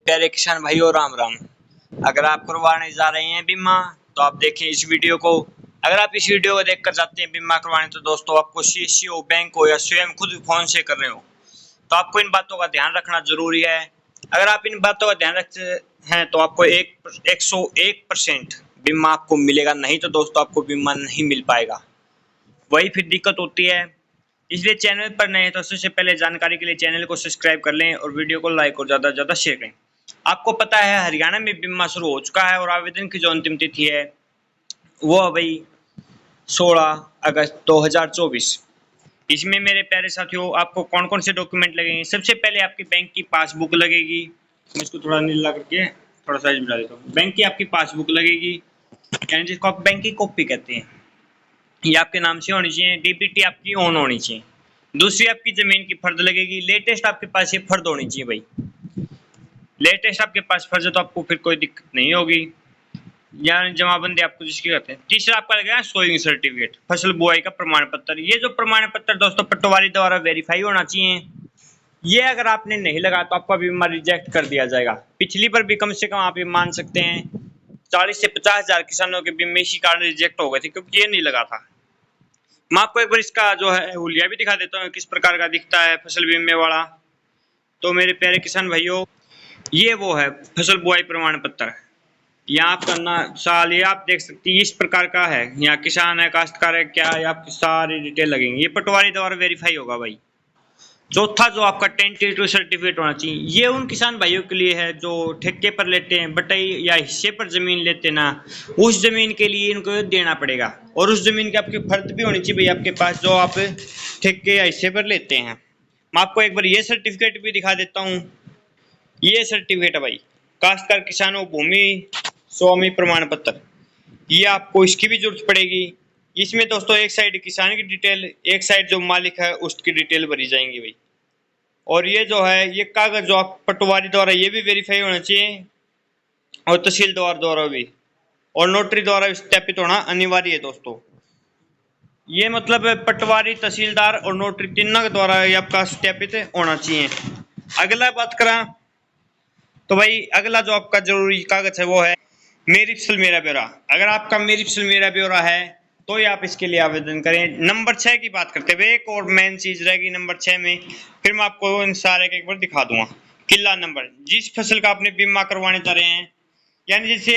प्यारे किसान भाइयों राम राम। अगर आप करवाने जा रहे हैं बीमा तो आप देखें इस वीडियो को। अगर आप इस वीडियो को देखकर जाते हैं बीमा करवाने तो दोस्तों आपको सीएससी हो, बैंक हो या स्वयं खुद फोन से कर रहे हो तो आपको इन बातों का ध्यान रखना जरूरी है। अगर आप इन बातों का ध्यान रखते हैं तो आपको 101% बीमा आपको मिलेगा, नहीं तो दोस्तों आपको बीमा नहीं मिल पाएगा। वही फिर दिक्कत होती है। इसलिए चैनल पर नए हैं तो सबसे पहले जानकारी के लिए चैनल को सब्सक्राइब कर लें और वीडियो को लाइक और ज़्यादा से ज़्यादा शेयर करें। आपको पता है हरियाणा में बीमा शुरू हो चुका है और आवेदन की जो अंतिम तिथि है वो है भाई 16 अगस्त 2024। इसमें मेरे प्यारे साथियों आपको कौन कौन से डॉक्यूमेंट लगेंगे। सबसे पहले आपकी बैंक की पासबुक लगेगी। मैं इसको थोड़ा नीला करके थोड़ा साइज बढ़ा देता हूँ। बैंक की आपकी पासबुक लगेगी, यानी जिसको आप बैंक की कॉपी कहते हैं, ये आपके नाम से होनी चाहिए। डीबीटी आपकी ऑन होनी चाहिए। दूसरी आपकी जमीन की फर्द लगेगी। लेटेस्ट आपके पास ये फर्द होनी चाहिए भाई। लेटेस्ट आपके पास फर्ज है तो आपको फिर कोई दिक्कत नहीं होगी, यानी जमाबंदी आपको जिसकी कहते हैं। तीसरा आपका लगेगा सोइंग सर्टिफिकेट, फसल बुआई का प्रमाण पत्र। ये जो प्रमाण पत्र दोस्तों पटवारी द्वारा वेरीफाई होना चाहिए। ये अगर आपने नहीं लगा तो आपका बीमा रिजेक्ट कर दिया जाएगा। पिछली पर भी कम से कम आप ये मान सकते हैं 40 से 50 हजार किसानों के बीमे इसी कारण रिजेक्ट हो गए थे क्योंकि ये नहीं लगा था। मैं आपको एक बार इसका जो है हुलिया भी दिखा देता हूँ किस प्रकार का दिखता है फसल बीमे वाला। तो मेरे प्यारे किसान भाइयों, ये वो है फसल बुआई प्रमाण पत्र। यहाँ आपका ना साल ये आप देख सकते हैं इस प्रकार का है। यहाँ किसान है, काश्तकार है, क्या है, आपकी सारी डिटेल लगेंगी। ये पटवारी द्वारा वेरीफाई होगा भाई। चौथा जो आपका टेंटेटिव सर्टिफिकेट होना चाहिए, ये उन किसान भाइयों के लिए है जो ठेके पर लेते हैं, बटाई या हिस्से पर जमीन लेते ना, उस जमीन के लिए इनको देना पड़ेगा। और उस जमीन की आपकी फर्द भी होनी चाहिए भाई आपके पास जो आप ठेके या हिस्से पर लेते हैं। मैं आपको एक बार ये सर्टिफिकेट भी दिखा देता हूँ। ये सर्टिफिकेट है भाई काश्तकार किसानों भूमि स्वामी प्रमाण पत्र। ये आपको इसकी भी जरूरत पड़ेगी। इसमें दोस्तों एक साइड किसान की डिटेल, एक साइड जो मालिक है उसकी डिटेल भरी जाएंगी भाई। और ये जो है ये कागज जो आप पटवारी द्वारा ये भी वेरीफाई होना चाहिए और तहसीलदार द्वारा भी और नोटरी द्वारा सत्यापित होना अनिवार्य है दोस्तों। ये मतलब पटवारी, तहसीलदार और नोटरी तीनों के द्वारा ये आपका सत्यापित होना चाहिए। अगला बात करा तो भाई अगला जो आपका जरूरी कागज है वो है मेरी फसल मेरा ब्यौरा। अगर आपका मेरी फसल मेरा ब्यौरा है तो ही आप इसके लिए आवेदन करें। नंबर 6 की बात करते हुए एक और मेन चीज रहेगी नंबर 6 में, फिर मैं आपको इन सारे के एक बार दिखा दूंगा। किला नंबर, जिस फसल का आपने बीमा करवाने जा रहे हैं, यानी जैसे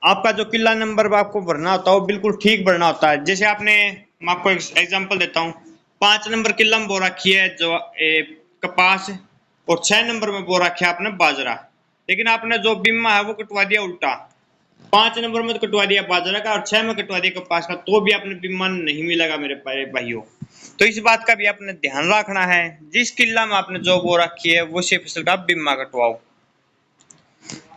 आपका जो किला नंबर आपको भरना होता है वो बिल्कुल ठीक भरना होता है। जैसे आपने, मैं आपको एक एग्जाम्पल देता हूँ, 5 नंबर किला में बो रखी है जो कपास और 6 नंबर में बो रखा है आपने बाजरा, लेकिन आपने जो बीमा है वो कटवा दिया उल्टा। 5 नंबर में तो कटवा दिया बाजरा का और 6 में कटवा दिया कपास का, तो भी आपने बीमा नहीं मिलेगा मेरे प्यारे भाइयों। तो इस बात का भी आपने ध्यान रखना है। जिस किला में आपने जो बो रखी है वो से फसल का बीमा कटवाओ।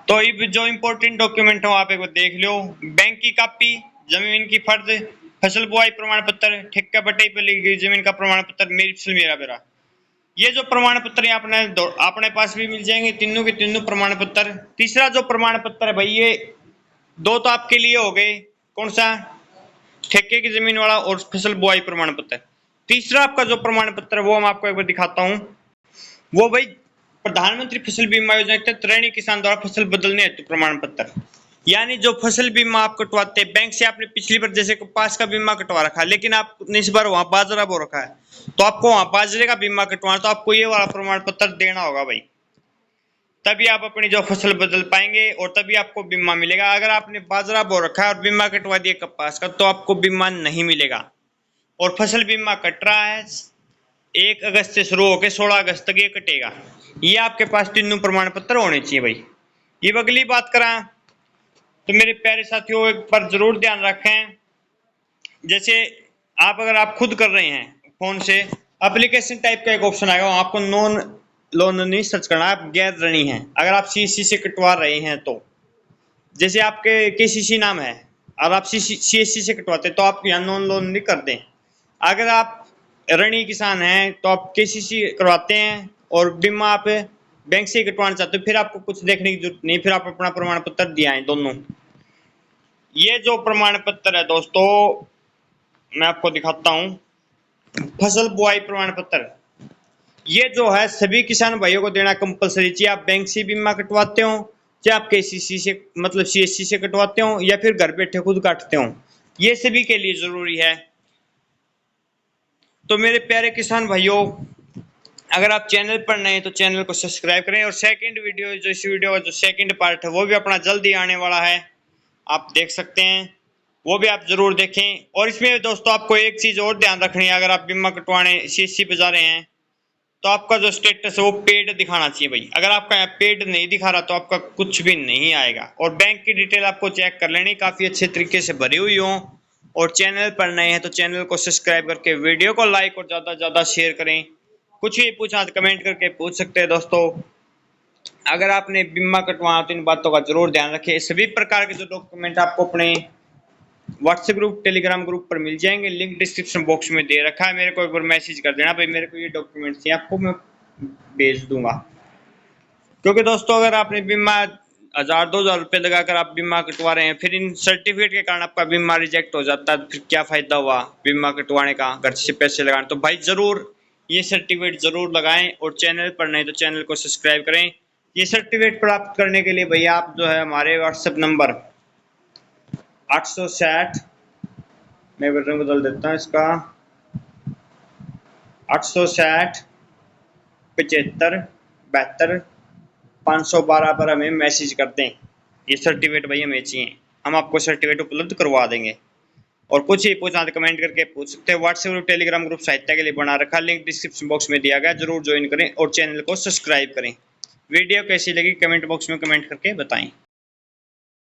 तो ये जो इम्पोर्टेंट डॉक्यूमेंट हो आप एक बार देख लो। बैंक की कॉपी, जमीन की फर्ज, फसल बुआई प्रमाण पत्र, ठेका बटाई पर ली गई जमीन का प्रमाण पत्र, मेरी फसल मेरा ब्यौरा। ये जो प्रमाण पत्र अपने पास भी मिल जाएंगे, तीनों के तीनों प्रमाण पत्र। तीसरा जो प्रमाण पत्र है भाई, ये दो तो आपके लिए हो गए, कौन सा, ठेके की जमीन वाला और फसल बुआई प्रमाण पत्र। तीसरा आपका जो प्रमाण पत्र है वो मैं आपको एक बार दिखाता हूँ। वो भाई प्रधानमंत्री फसल बीमा योजना के तहत ऋणी किसान द्वारा फसल बदलने हेतु प्रमाण पत्र। यानी जो फसल बीमा आप कटवाते हैं बैंक से, आपने पिछली बार जैसे कपास का बीमा कटवा रखा है लेकिन आपने इस बार वहां बाजरा बो रखा है, तो आपको वहां बाजरे का बीमा कटवाना, तो आपको ये वाला प्रमाण पत्र देना होगा भाई। तभी आप अपनी जो फसल बदल पाएंगे और तभी आपको बीमा मिलेगा। अगर आपने बाजरा बो रखा है और बीमा कटवा दिया कपास का तो आपको बीमा नहीं मिलेगा। और फसल बीमा कट रहा है 1 अगस्त से शुरू होकर 16 अगस्त तक ये कटेगा। ये आपके पास तीनों प्रमाण पत्र होने चाहिए भाई। ये अगली बात करा तो मेरे प्यारे साथियों एक पर जरूर ध्यान रखें, जैसे अगर आप खुद कर रहे हैं फोन से, एप्लीकेशन टाइप का एक ऑप्शन आएगा, आपको नॉन लोन नहीं सर्च करना, आप गैर ऋणी हैं। अगर आप सीएससी से कटवा रहे हैं तो जैसे आपके केसीसी नाम है और आप सीएससी से कटवाते हैं तो आप यहाँ नॉन लोन नहीं कर दें। अगर आप ऋणी किसान हैं तो आप केसीसी करवाते हैं और बीमा आप बैंक से कटवाना चाहते हो, फिर आपको कुछ देखने की जरूरत नहीं, फिर आप अपना प्रमाण पत्र दिया है दोनों। ये जो प्रमाण पत्र है दोस्तों मैं आपको दिखाता हूँ, फसल बुआई प्रमाण पत्र। ये जो है सभी किसान भाइयों को देना कंपलसरी, चाहे आप बैंक से बीमा कटवाते हो, चाहे आप केसीसी से मतलब सीएससी से कटवाते हो, या फिर घर बैठे खुद काटते हो, ये सभी के लिए जरूरी है। तो मेरे प्यारे किसान भाइयों, अगर आप चैनल पर नए हैं तो चैनल को सब्सक्राइब करें। और सेकंड वीडियो जो इस वीडियो का जो सेकंड पार्ट है वो भी अपना जल्दी आने वाला है, आप देख सकते हैं, वो भी आप जरूर देखें। और इसमें दोस्तों आपको एक चीज और ध्यान रखनी है, अगर आप बीमा कटवाने सीएससी पे जा रहे हैं तो आपका जो स्टेटस है वो पेड दिखाना चाहिए भाई। अगर आपका यहाँ पेड नहीं दिखा रहा तो आपका कुछ भी नहीं आएगा। और बैंक की डिटेल आपको चेक कर लेनी, काफी अच्छे तरीके से भरी हुई हो। और चैनल पर नए हैं तो चैनल को सब्सक्राइब करके वीडियो को लाइक और ज्यादा से ज्यादा शेयर करें। कुछ भी पूछना तो कमेंट करके पूछ सकते हैं दोस्तों। अगर आपने बीमा कटवाना तो इन बातों का जरूर ध्यान रखें। सभी प्रकार के जो डॉक्यूमेंट आपको अपने व्हाट्सएप ग्रुप टेलीग्राम ग्रुप पर मिल जाएंगे, लिंक डिस्क्रिप्शन बॉक्स में दे रखा है। मेरे को एक बार मैसेज कर देना भाई मेरे को ये डॉक्यूमेंट चाहिए, आपको मैं भेज दूंगा। क्योंकि दोस्तों अगर आपने बीमा 1000-2000 रुपये लगाकर आप बीमा कटवा रहे हैं, फिर इन सर्टिफिकेट के कारण आपका बीमा रिजेक्ट हो जाता है, फिर क्या फायदा हुआ बीमा कटवाने का, घर से पैसे लगाने। तो भाई जरूर ये सर्टिफिकेट जरूर लगाएं। और चैनल पर नहीं तो चैनल को सब्सक्राइब करें। ये सर्टिफिकेट प्राप्त करने के लिए भैया आप जो है हमारे व्हाट्सएप नंबर 860, मैं वर्जन बदल देता हूँ इसका, 860 75 72 512 पर हमें मैसेज कर दें। ये सर्टिफिकेट भैया हमें चाहिए, हम आपको सर्टिफिकेट उपलब्ध करवा देंगे। और कुछ ही पूछना तो कमेंट करके पूछ सकते हैं। व्हाट्सएप ग्रुप टेलीग्राम ग्रुप साहित्य के लिए बना रखा, लिंक डिस्क्रिप्शन बॉक्स में दिया गया, जरूर ज्वाइन करें और चैनल को सब्सक्राइब करें। वीडियो कैसी लगी कमेंट बॉक्स में कमेंट करके बताएं।